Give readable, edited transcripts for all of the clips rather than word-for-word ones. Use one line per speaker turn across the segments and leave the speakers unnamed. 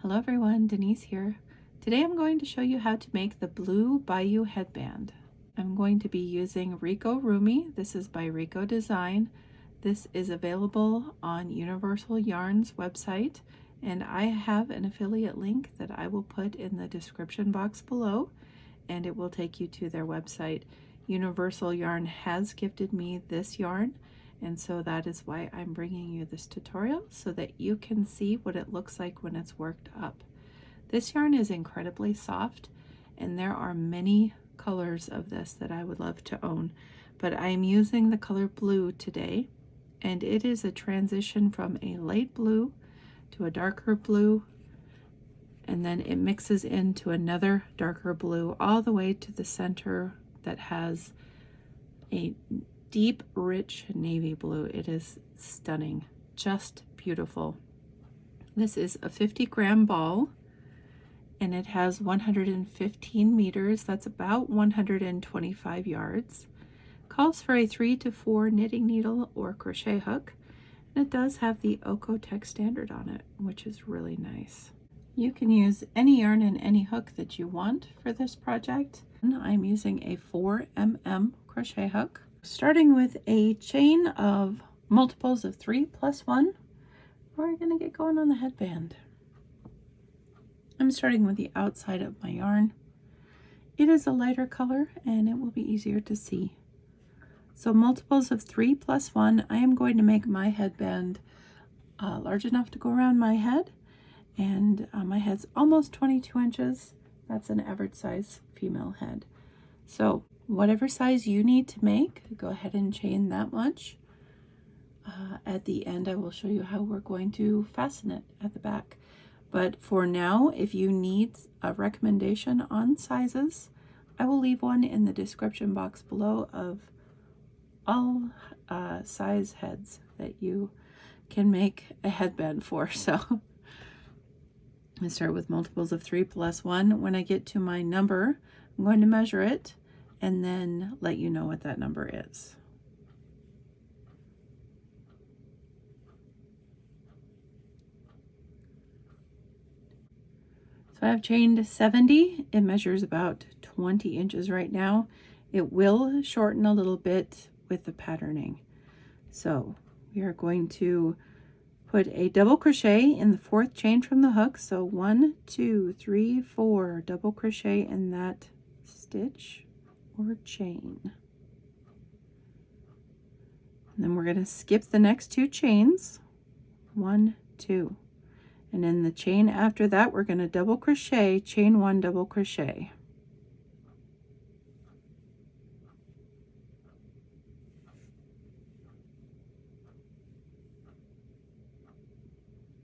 Hello everyone, Denise here. Today I'm going to show you how to make the Blue Bayou Headband. I'm going to be using Ricorumi. This is by Rico Design. This is available on Universal Yarn's website, and I have an affiliate link that I will put in the description box below, and it will take you to their website. Universal Yarn has gifted me this yarn, and so that is why I'm bringing you this tutorial so that you can see what it looks like when it's worked up. This yarn is incredibly soft, and there are many colors of this that I would love to own, but I am using the color blue today, and it is a transition from a light blue to a darker blue, and then it mixes into another darker blue all the way to the center that has a deep, rich navy blue. It is stunning, just beautiful. This is a 50-gram ball, and it has 115 meters. That's about 125 yards. Calls for a 3 to 4 knitting needle or crochet hook, and it does have the Oeko-Tex standard on it, which is really nice. You can use any yarn and any hook that you want for this project. I'm using a 4mm crochet hook. Starting with a chain of multiples of 3 plus 1, we're going to get going on the headband. I'm starting with the outside of my yarn. It is a lighter color and it will be easier to see. So multiples of 3 plus 1, I am going to make my headband large enough to go around my head, and my head's almost 22 inches. That's an average size female head. So whatever size you need to make, go ahead and chain that much. At the end, I will show you how we're going to fasten it at the back. But for now, if you need a recommendation on sizes, I will leave one in the description box below of all size heads that you can make a headband for. So I start with multiples of 3 plus 1. When I get to my number, I'm going to measure it and then let you know what that number is. So I've chained 70. It measures about 20 inches right now. It will shorten a little bit with the patterning. So we are going to put a double crochet in the 4th chain from the hook. So 1, 2, 3, 4 double crochet in that stitch or chain. And then we're going to skip the next 2 chains, 1, 2, and in the chain after that we're going to double crochet, chain 1, double crochet.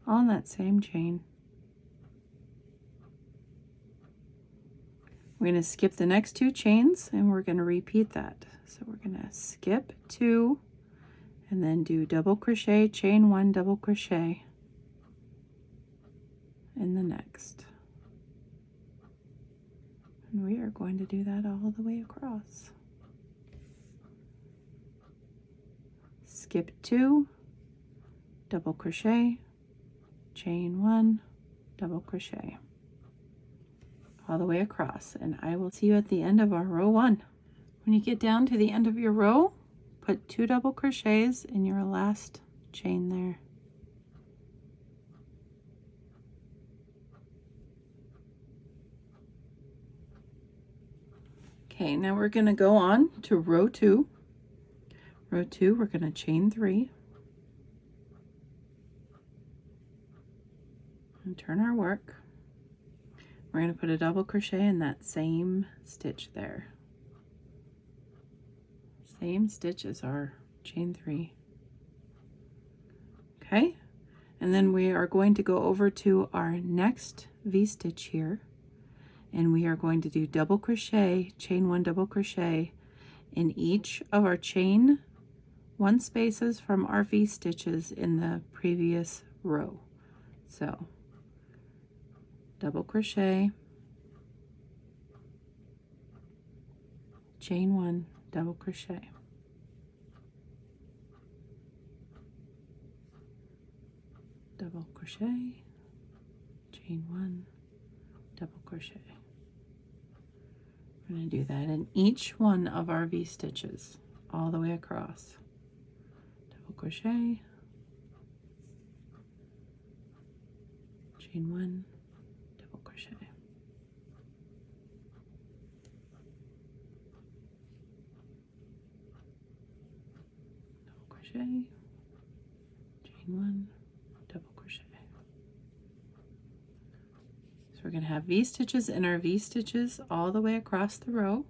On that same chain. We're going to skip the next 2 chains and we're going to repeat that. So we're going to skip 2 and then do double crochet, chain 1, double crochet in the next. And we are going to do that all the way across. Skip 2, double crochet, chain 1, double crochet all the way across, and I will see you at the end of our row 1. When you get down to the end of your row, put 2 double crochets in your last chain there. Okay, now we're going to go on to row 2. Row 2, we're going to chain 3 and turn our work. We're going to put a double crochet in that same stitch there. Same stitch as our chain 3. Okay, and then we are going to go over to our next V-stitch here, and we are going to do double crochet, chain 1, double crochet in each of our chain 1 spaces from our V-stitches in the previous row. So double crochet, chain 1, double crochet, double crochet, chain chain 1, double crochet. We're going to do that in each one of our V stitches all the way across. Double crochet, chain 1, double crochet. Double crochet, chain 1, double crochet. So we're going to have V stitches in our V stitches all the way across the row.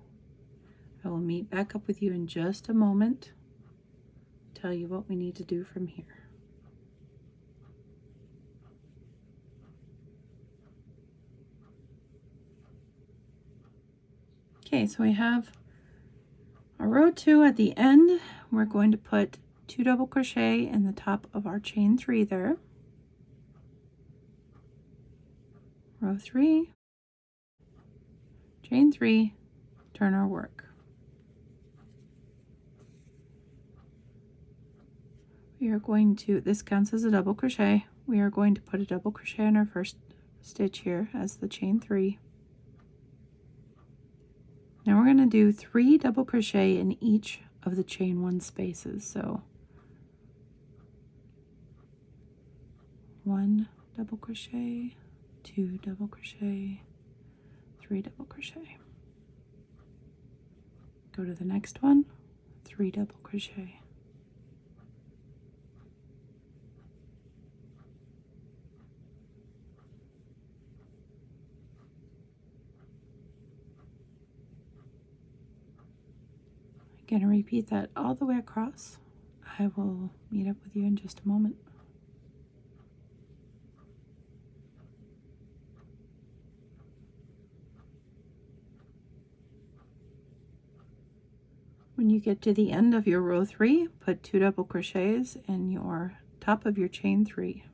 I will meet back up with you in just a moment, tell you what we need to do from here. Okay, so we have our row 2 at the end. We're going to put 2 double crochet in the top of our chain 3 there. Row 3, chain 3, turn our work. We are going to, this counts as a double crochet. We are going to put a double crochet in our first stitch here as the chain 3. Now we're going to do 3 double crochet in each of the chain 1 spaces. So 1 double crochet, 2 double crochet, 3 double crochet. Go to the next one, 3 double crochet. I'm going to repeat that all the way across. I will meet up with you in just a moment. When you get to the end of your row 3, put 2 double crochets in your top of your chain 3.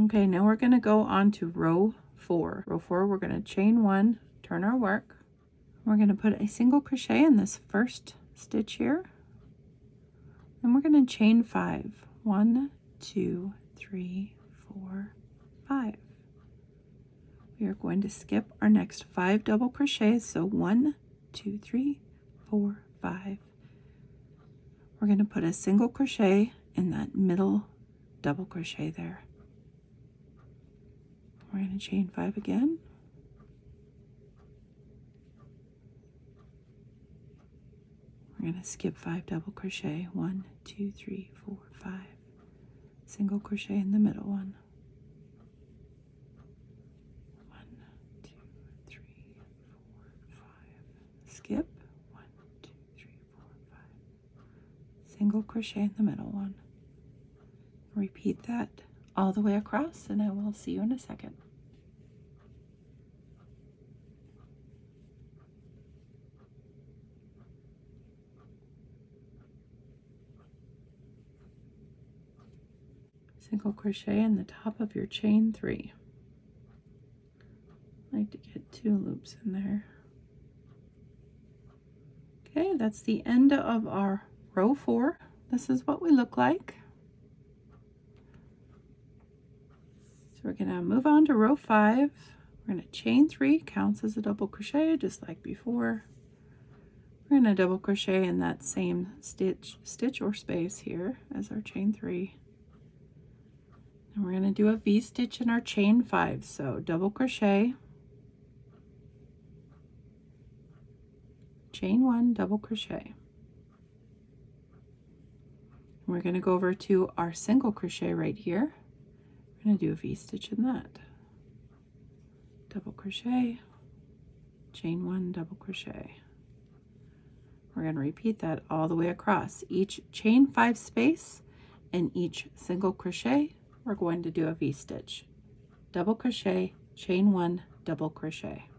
Okay, now we're going to go on to row 4. Row 4, we're going to chain 1, turn our work. We're going to put a single crochet in this first stitch here. And we're going to chain 5. 1, 2, 3, 4, 5. We are going to skip our next 5 double crochets. So 1, 2, 3, 4, 5. We're going to put a single crochet in that middle double crochet there. We're going to chain 5 again. We're going to skip 5 double crochet. 1, 2, 3, 4, 5. Single crochet in the middle one. 1, 2, 3, 4, 5. Skip. 1, 2, 3, 4, 5. Single crochet in the middle one. Repeat that all the way across, and I will see you in a second. Single crochet in the top of your chain 3. I like to get 2 loops in there. Okay, that's the end of our row 4. This is what we look like. So we're going to move on to row 5. We're going to chain 3, counts as a double crochet just like before. We're going to double crochet in that same stitch or space here as our chain 3. And we're going to do a V stitch in our chain 5. So double crochet, chain 1, double crochet. And we're going to go over to our single crochet right here. We're going to do a V stitch in that. Double crochet, chain 1, double crochet. We're going to repeat that all the way across. Each chain 5 space and each single crochet, we're going to do a V stitch. Double crochet, chain 1, double crochet.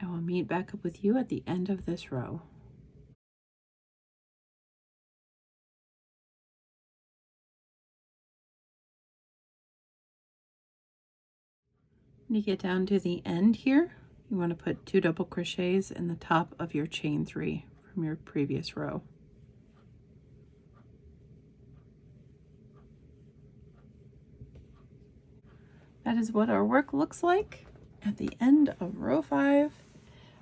I will meet back up with you at the end of this row. When you get down to the end here, you want to put 2 double crochets in the top of your chain 3 from your previous row. That is what our work looks like at the end of row 5.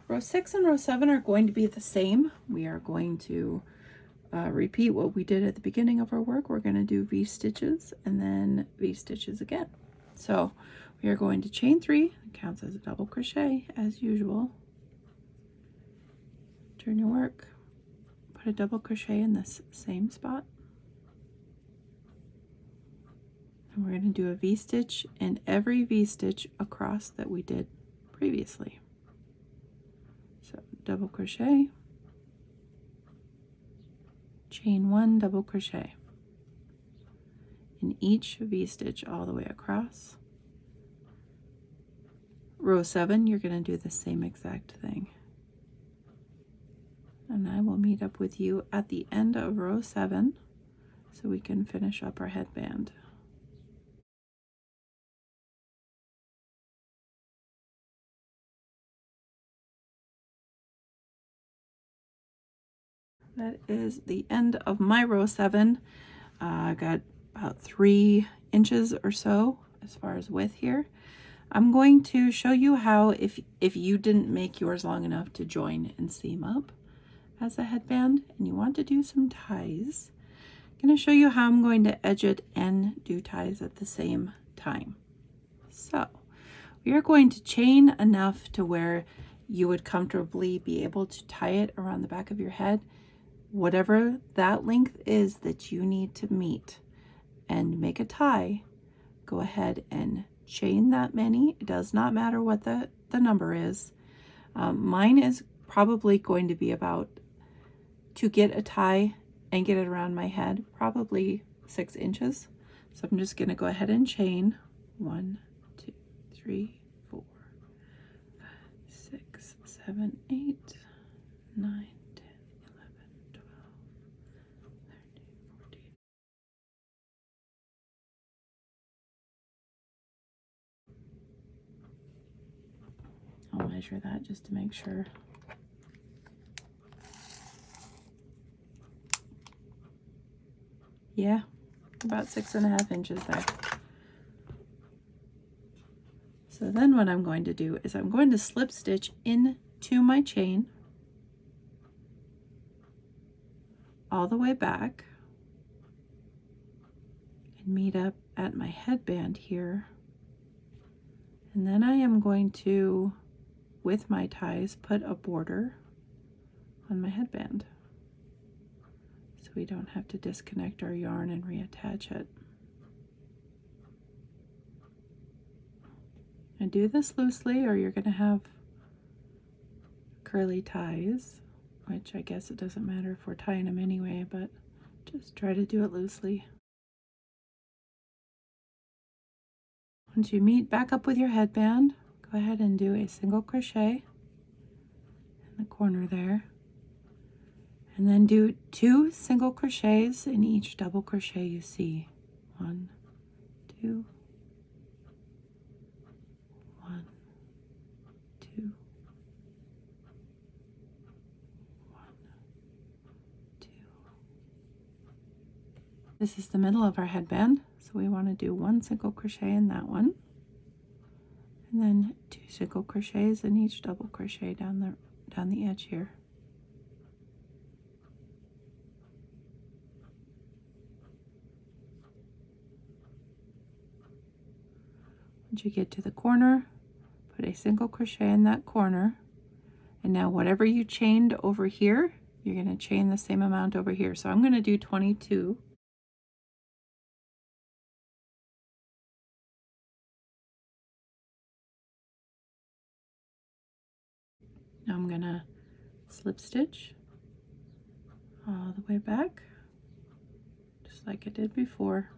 Row 6 and row 7 are going to be the same. We are going to repeat what we did at the beginning of our work. We're going to do V-stitches and then V-stitches again. So we are going to chain 3, it counts as a double crochet as usual. Turn your work, put a double crochet in this same spot. And we're going to do a V-stitch in every V-stitch across that we did previously. So double crochet, chain 1, double crochet in each V-stitch all the way across. Row 7, you're going to do the same exact thing. And I will meet up with you at the end of row 7 so we can finish up our headband. That is the end of my row 7. I got about 3 inches or so as far as width here. I'm going to show you how, if you didn't make yours long enough to join and seam up as a headband and you want to do some ties, I'm going to show you how I'm going to edge it and do ties at the same time. So we are going to chain enough to where you would comfortably be able to tie it around the back of your head. Whatever that length is that you need to meet and make a tie, go ahead and chain that many. It does not matter what the number is. Mine is probably going to be about, to get a tie and get it around my head, probably 6 inches. So I'm just going to go ahead and chain 1, 2, 3, 4, 5, 6, 7, 8, 9, 10, 11, 12, 13, 14. I'll measure that just to make sure. Yeah, about 6.5 inches there. So then what I'm going to do is I'm going to slip stitch into my chain all the way back and meet up at my headband here. And then I am going to, with my ties, put a border on my headband so we don't have to disconnect our yarn and reattach it. And do this loosely or you're going to have curly ties, which I guess it doesn't matter if we're tying them anyway, but just try to do it loosely. Once you meet back up with your headband, go ahead and do a single crochet in the corner there, and then do 2 single crochets in each double crochet you see. 1, 2, 1, 2, 1, 2. This is the middle of our headband, so we want to do 1 single crochet in that one, and then 2 single crochets in each double crochet down the edge here. Once you get to the corner, put a single crochet in that corner, and now whatever you chained over here, you're going to chain the same amount over here. So I'm going to do 22. Now I'm going to slip stitch all the way back, just like I did before.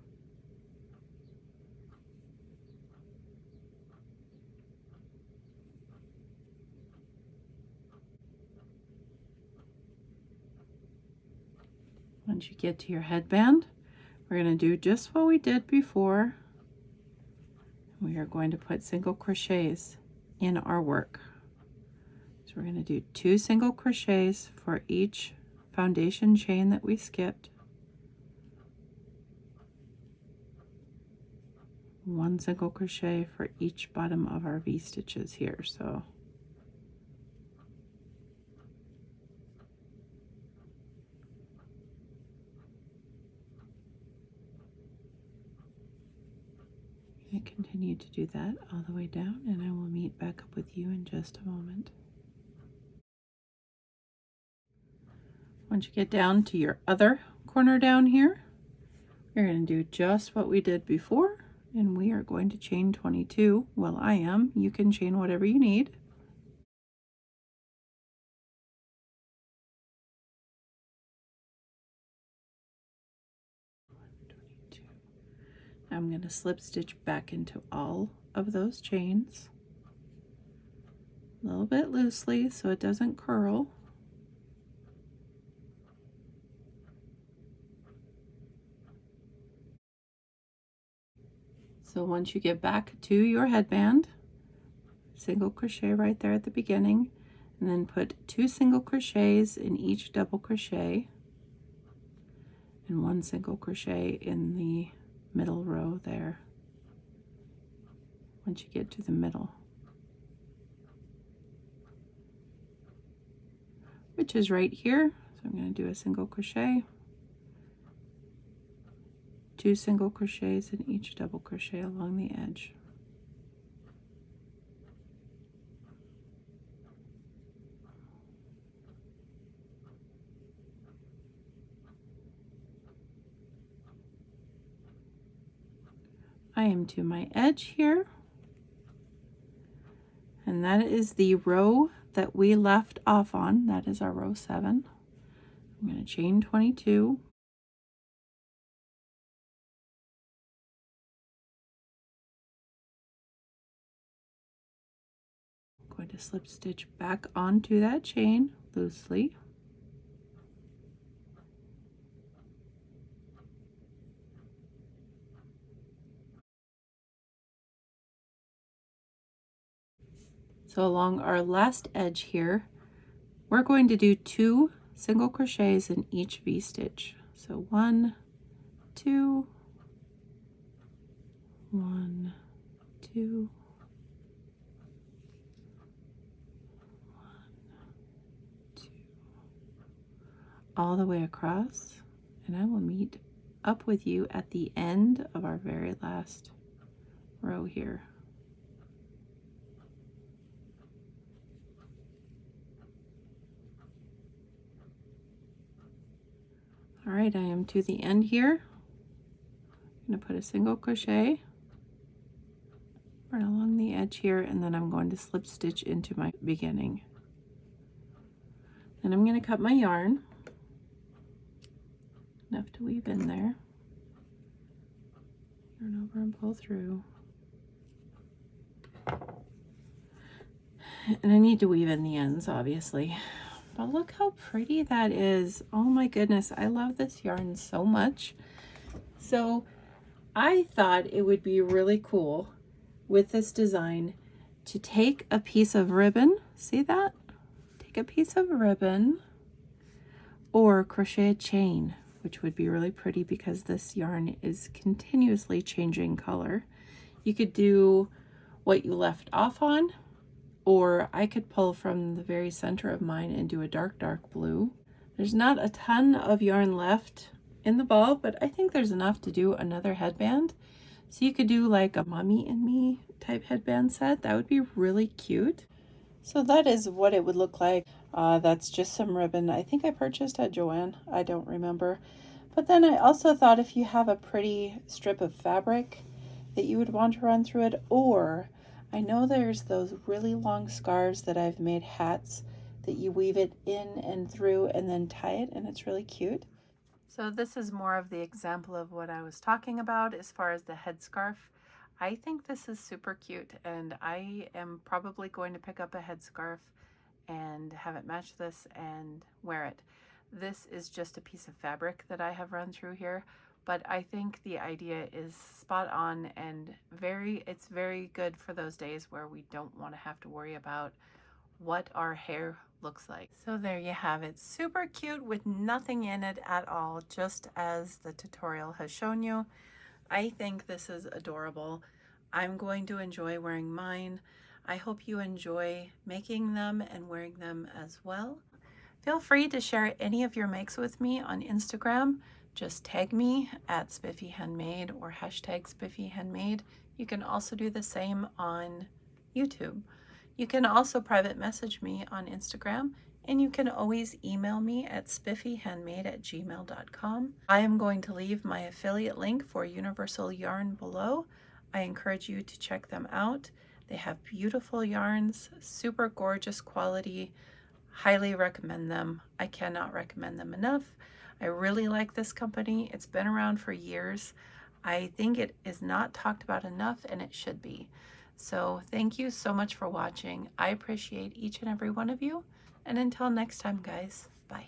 Once you get to your headband, we're going to do just what we did before. we are going to put single crochets in our work. So we're going to do 2 single crochets for each foundation chain that we skipped, 1 single crochet for each bottom of our V stitches here. So I continue to do that all the way down, and I will meet back up with you in just a moment. Once you get down to your other corner down here, you're going to do just what we did before, and we are going to chain 22. Well, I am. You can chain whatever you need. I'm going to slip stitch back into all of those chains a little bit loosely so it doesn't curl. So once you get back to your headband, single crochet right there at the beginning, and then put 2 single crochets in each double crochet and 1 single crochet in the middle row there once you get to the middle, which is right here. So I'm going to do a single crochet, 2 single crochets in each double crochet along the edge. I am to my edge here, and that is the row that we left off on. That is our row 7. I'm going to chain 22. I'm going to slip stitch back onto that chain loosely. So along our last edge here, we're going to do 2 single crochets in each V-stitch. So 1, 2, 1, 2, 1, 2, all the way across, and I will meet up with you at the end of our very last row here. All right, I am to the end here. I'm going to put a single crochet right along the edge here, and then I'm going to slip stitch into my beginning. Then I'm going to cut my yarn, enough to weave in there. Yarn over and pull through. And I need to weave in the ends, obviously. But look how pretty that is. Oh my goodness, I love this yarn so much. So I thought it would be really cool with this design to take a piece of ribbon, see that? Take a piece of ribbon or crochet a chain, which would be really pretty because this yarn is continuously changing color. You could do what you left off on, or I could pull from the very center of mine and do a dark, dark blue. There's not a ton of yarn left in the ball, but I think there's enough to do another headband. So you could do like a Mommy and Me type headband set. That would be really cute. So that is what it would look like. That's just some ribbon. I think I purchased at Joann. I don't remember. But then I also thought if you have a pretty strip of fabric that you would want to run through it, or I know there's those really long scarves that I've made hats that you weave it in and through and then tie it, and it's really cute. So this is more of the example of what I was talking about as far as the headscarf. I think this is super cute, and I am probably going to pick up a headscarf and have it match this and wear it. This is just a piece of fabric that I have run through here, but I think the idea is spot on and it's very good for those days where we don't want to have to worry about what our hair looks like. So there you have it. Super cute with nothing in it at all, just as the tutorial has shown you. I think this is adorable. I'm going to enjoy wearing mine. I hope you enjoy making them and wearing them as well. Feel free to share any of your makes with me on Instagram. Just tag me at Spiffy Handmade or hashtag Spiffy Handmade. You can also do the same on YouTube. You can also private message me on Instagram, and you can always email me at spiffyhandmade@gmail.com. I am going to leave my affiliate link for Universal Yarn below. I encourage you to check them out. They have beautiful yarns, super gorgeous quality. Highly recommend them. I cannot recommend them enough. I really like this company. It's been around for years. I think it is not talked about enough, and it should be. So thank you so much for watching. I appreciate each and every one of you. And until next time, guys, bye.